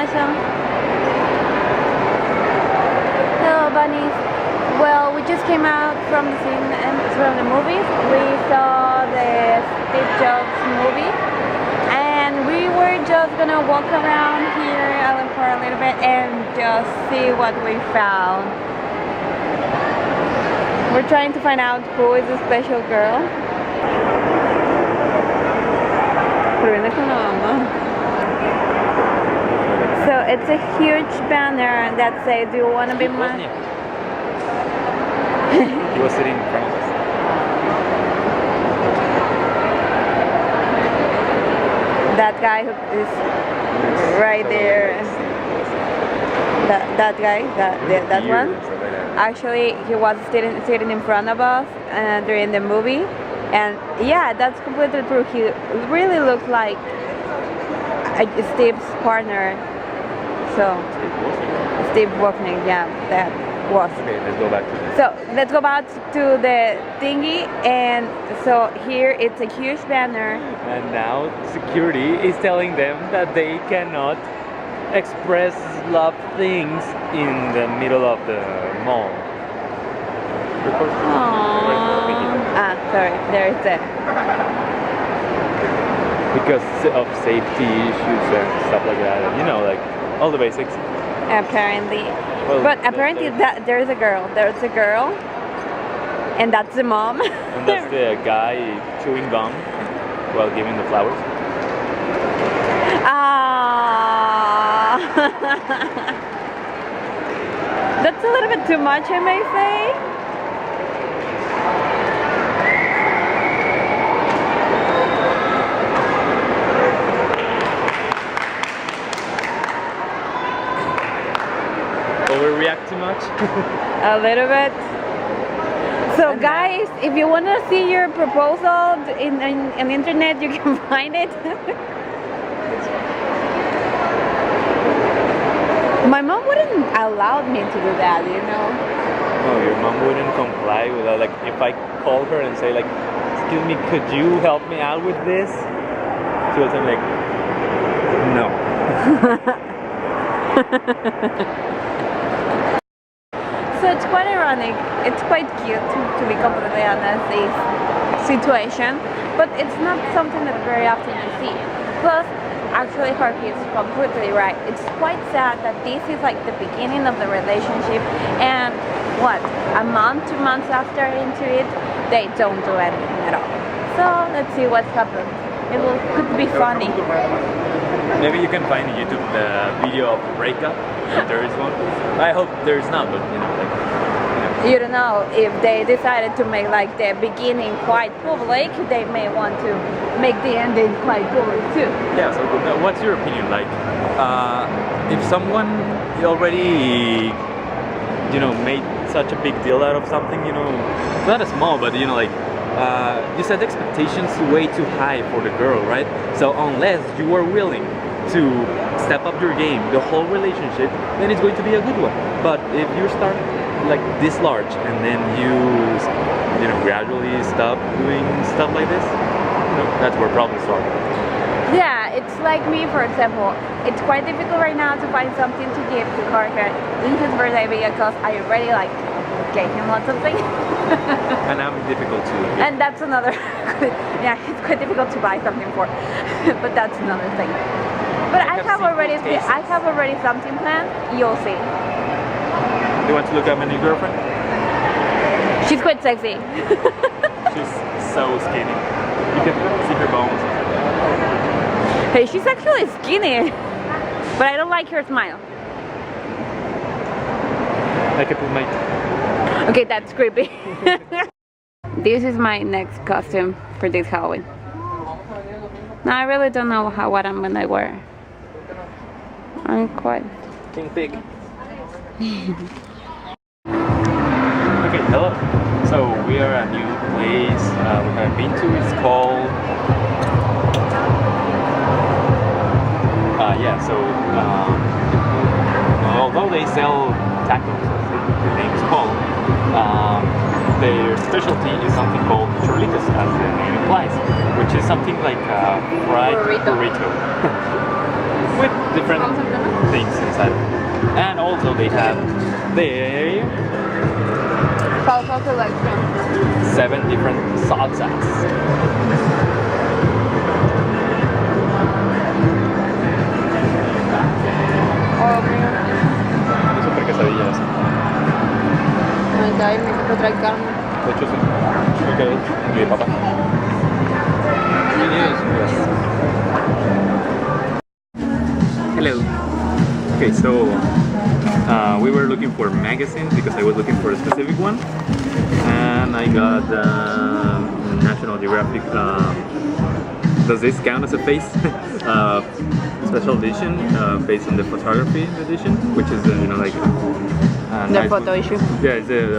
Mason. Hello, bunnies. Well, we just came out from the scene and from the movies. We saw the Steve Jobs movie, and we were just gonna walk around here for a little bit and just see what we found. We're trying to find out who is the special girl. So it's a huge banner that says, "Do you want to be my..." He was sitting in front of us. That guy who is right there. That guy, that one. Actually, he was sitting in front of us during the movie, and yeah, that's completely true. He really looks like Steve's partner. So Steve Wozniak, yeah, that was. Okay, let's go back to this. So let's go back to the thingy, and so here it's a huge banner. And now security is telling them that they cannot express love things in the middle of the mall. Sorry, there's it. Because of safety issues and stuff like that, and, you know, like all the basics. Apparently. Well, but apparently there's a girl, and that's the mom. And that's the guy chewing gum while giving the flowers. That's a little bit too much, I may say. Overreact too much? A little bit. So guys, if you want to see your proposal in the internet, you can find it. My mom wouldn't allow me to do that, you know. No, your mom wouldn't comply with that. Like, if I call her and say, like, "Excuse me, could you help me out with this?" She would say, like, "No." So it's quite ironic. It's quite cute, to be completely honest, this situation, but it's not something that very often you see. Plus, actually, Harvey is completely right. It's quite sad that this is like the beginning of the relationship, and what, a month, 2 months after into it, they don't do anything at all. So let's see what happens. Could be funny. Maybe you can find on YouTube the video of the breakup, if there is one. I hope there is not, but you know, like, you don't know, if they decided to make like the beginning quite public, they may want to make the ending quite public too. Yeah, so what's your opinion? Like, if someone already, you know, made such a big deal out of something, you know, it's not a small, but you know, like, you set expectations way too high for the girl, right? So unless you are willing to step up your game, the whole relationship, then it's going to be a good one. But if you start like this large and then you know, gradually stop doing stuff like this, you know, that's where problems start. Yeah, it's like me, for example. It's quite difficult right now to find something to give to Jorge in his birthday because I already like gave him lots of things. And I'm difficult too. And that's another, yeah, it's quite difficult to buy something for, but that's another thing. But I have already something planned. You'll see. Do you want to look at my new girlfriend? She's quite sexy. She's so skinny. You can see her bones. Hey, she's actually skinny, but I don't like her smile. I can put my... Okay, that's creepy. This is my next costume for this Halloween. Now I really don't know what I'm gonna wear. I'm quite... King Pig. Okay, hello. So we are at a new place we have been to. It's called... yeah, so although they sell tacos, as the name is called, their specialty is something called churlitos, as the name implies, which is something like a fried burrito. with different things inside. And also they have their Salsa selection. 7 different salsas. Oh, mira. Super quesadillas. Me cae, me quiero traer carne. De hecho, sí. Okay. Y de papa. Hello. Okay, so we were looking for magazines because I was looking for a specific one, and I got National Geographic. Does this count as a face? Special edition based on the photography edition, which is like The nice photo one. issue. Yeah, it's in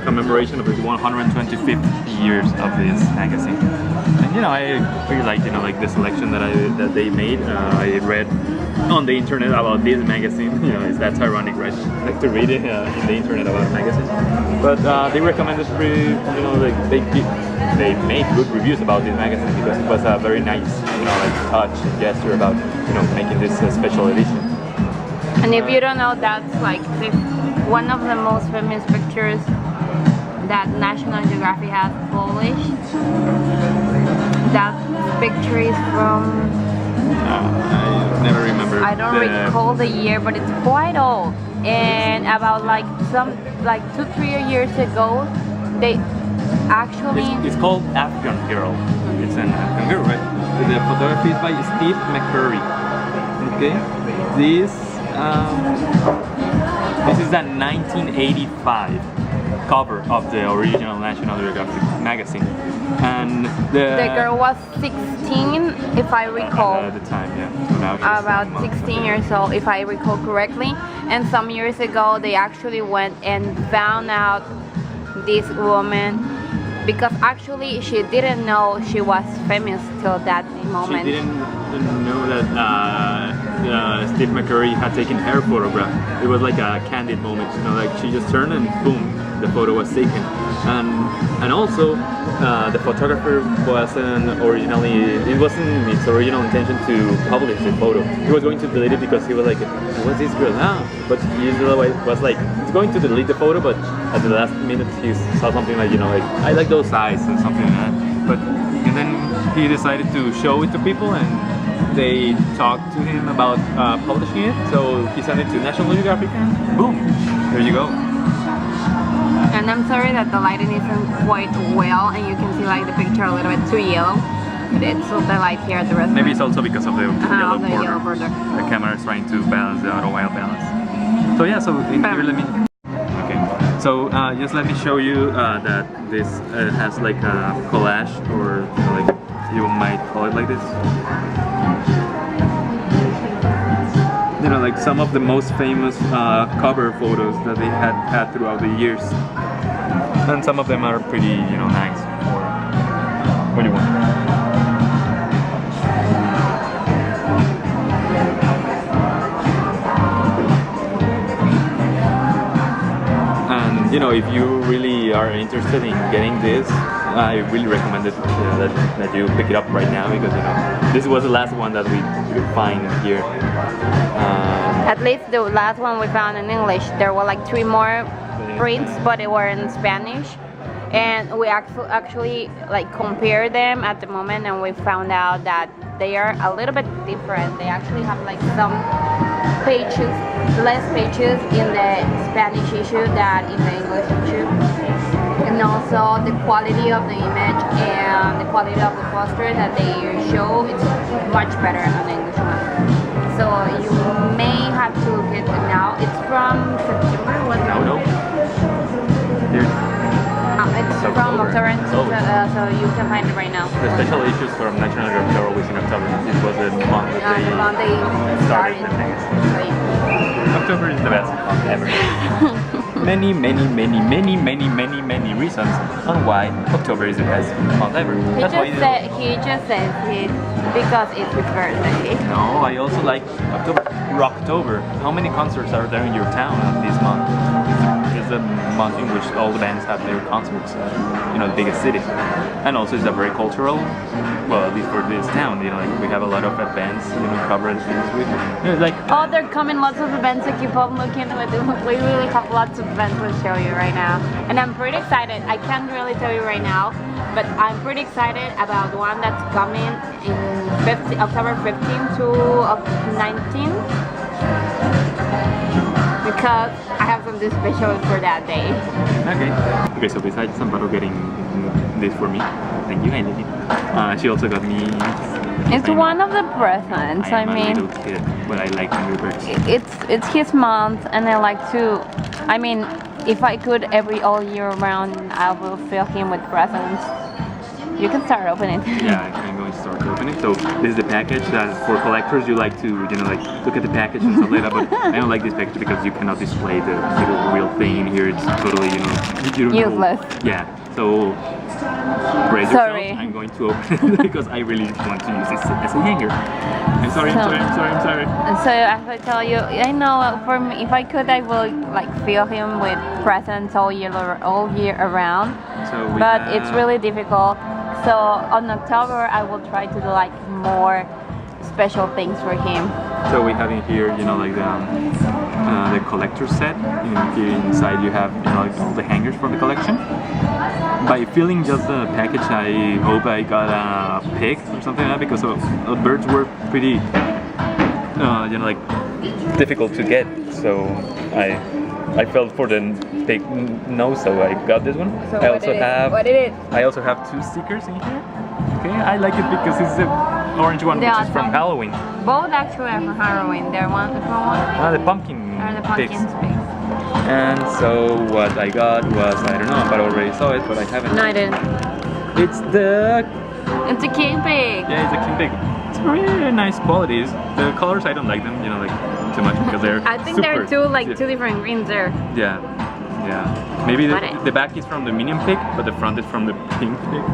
commemoration of the 125th years of this magazine. And I really like like the selection that they made. I read on the internet about this magazine. That's ironic, right? Like to read it in the internet about a magazine. But they recommended pretty, like they made good reviews about this magazine because it was a very nice, like touch and gesture about making this special edition. And if you don't know, that's like one of the most famous pictures that National Geographic has published. That picture is from... I never remember. I don't recall the year, but it's quite old. And about like 2-3 years ago, they actually... It's called Afghan Girl. It's an Afghan girl, right? The photography is by Steve McCurry. Okay, this is a 1985 cover of the original National Geographic magazine, and the girl was 16, if I recall. At the time, yeah. So now she's about 16 years old, if I recall correctly. And some years ago, they actually went and found out this woman, because actually she didn't know she was famous till that moment. She didn't know that Steve McCurry had taken her photograph. It was like a candid moment, like she just turned and boom, the photo was taken. And also the photographer wasn't originally, it wasn't its original intention to publish the photo. He was going to delete it because he was like, what's this girl now? But he was like, he's going to delete the photo, but at the last minute he saw something like, like, I like those eyes and something like that. And then he decided to show it to people, and they talked to him about publishing it. So he sent it to National Geographic, and boom, there you go. And I'm sorry that the lighting isn't quite well, and you can see like the picture a little bit too yellow. But it's so the light here at the restaurant. Maybe it's also because of the yellow the border. yellow border. The camera is trying to balance the auto while balance. So yeah, so here let me. Okay, so just let me show you that this has like a collage, or like you might call it like this. Like some of the most famous cover photos that they had throughout the years, and some of them are pretty, nice. What do you want? And if you really are interested in getting this, I really recommend it that you pick it up right now, because this was the last one that we could find here. At least the last one we found in English. There were like 3 more prints, but they were in Spanish. And we actually like compared them at the moment, and we found out that they are a little bit different. They actually have like some pages, less pages in the Spanish issue than in the English issue. And also the quality of the image and the quality of the poster that they show, it's much better on the English one. So you may have to look at it now. It's from September. No. Here. It's from October, so you can find it right now. The special issues from National Geographic are always in October. This was the month that they started the magazine. So yeah. October is the best month ever. many reasons on why October is the best month ever. He just said it because it's his birthday. No, I also like October. Rocktober. How many concerts are there in your town this month? is the month in which all the bands have their concerts, you know, the biggest cities. And also it's a very cultural, well, at least for this town, you know, like we have a lot of events, you know, covered things with, you know, like... Oh, there are coming lots of events, so keep on looking with it. We really have lots of events to show you right now. And I'm pretty excited. I can't really tell you right now, but I'm pretty excited about one that's coming in October 15 to 19. Because I have something special for that day. Okay, so besides Amparo getting this for me, thank you, I love it. She also got me... It's one of the presents, I mean... I'm a little kid, but I like Angry Birds. It's his month, and I like to... I mean, if I could all year round, I will fill him with presents. You can start opening. Yeah, I'm going to start opening. So this is the package that for collectors you like to, you know, like look at the package and stuff like that. But I don't like this package because you cannot display the little real thing in here. It's totally, you know, useless. Yeah. So brace Sorry. yourself. I'm going to open it because I really want to use this as a hanger. I'm sorry. So as I tell you, I know for me, if I could, I will like fill him with presents all year around. So but it's really difficult. So on October, I will try to do like more special things for him. So we have in here, you know, like the collector set. Here inside you have, you know, like all the hangers from the collection. By filling just the package, I hope I got a pig or something like that, because birds were pretty, you know, like difficult to get. So I felt for the pig nose, so I got this one. So I also have 2 stickers in here. Okay, I like it because it's the orange one, which is from Halloween. Both actually are from Halloween. They're one from one. The pumpkin. Or the pumpkin pigs. And so what I got was, I don't know, but I already saw it, but I haven't. No, I didn't. It's a king pig. Yeah, it's a king pig. It's really nice qualities. The colors, I don't like them, you know, like too much because they're I think there are two different greens there. Yeah. Maybe the back is from the medium pig, but the front is from the pink pig.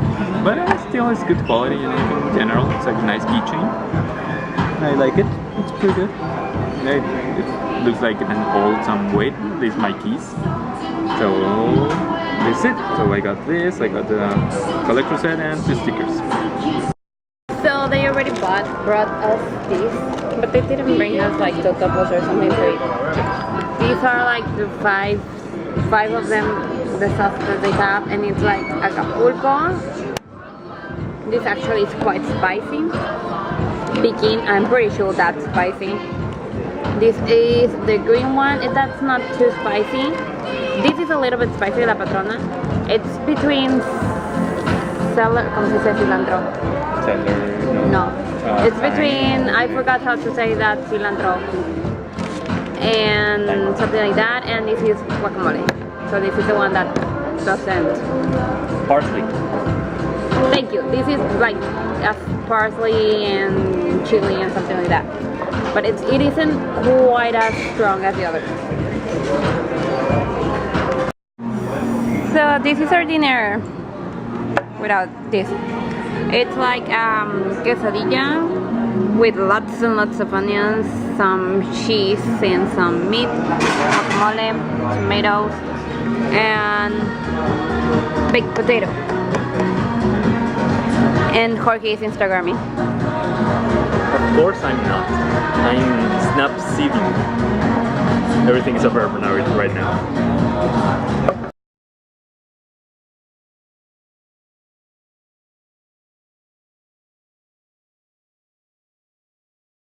But still, it's good quality, you know, in general. It's like a nice keychain. I like it. It's pretty good. It looks like it can hold some weight. These are my keys. So this is it. So I got this. I got the collector set and 2 stickers. So they already brought us this, but they didn't bring us like totopos or something to eat. These are like the five of them, the sauce that they have, and it's like Acapulco. This actually is quite spicy. Peking, I'm pretty sure that's spicy. This is the green one, that's not too spicy. This is a little bit spicy, La Patrona. It's between ¿cómo se dice cilantro? No. It's between, I forgot how to say that, cilantro. And something like that, and this is guacamole. So this is the one that doesn't. Parsley. Thank you. This is like parsley and chili and something like that. But it isn't quite as strong as the others. So this is our dinner without this. It's like quesadilla with lots and lots of onions, some cheese and some meat, guacamole, tomatoes, and baked potato. And Jorge is Instagramming. Of course I'm not. I'm snap seeding. Everything is a verb right now.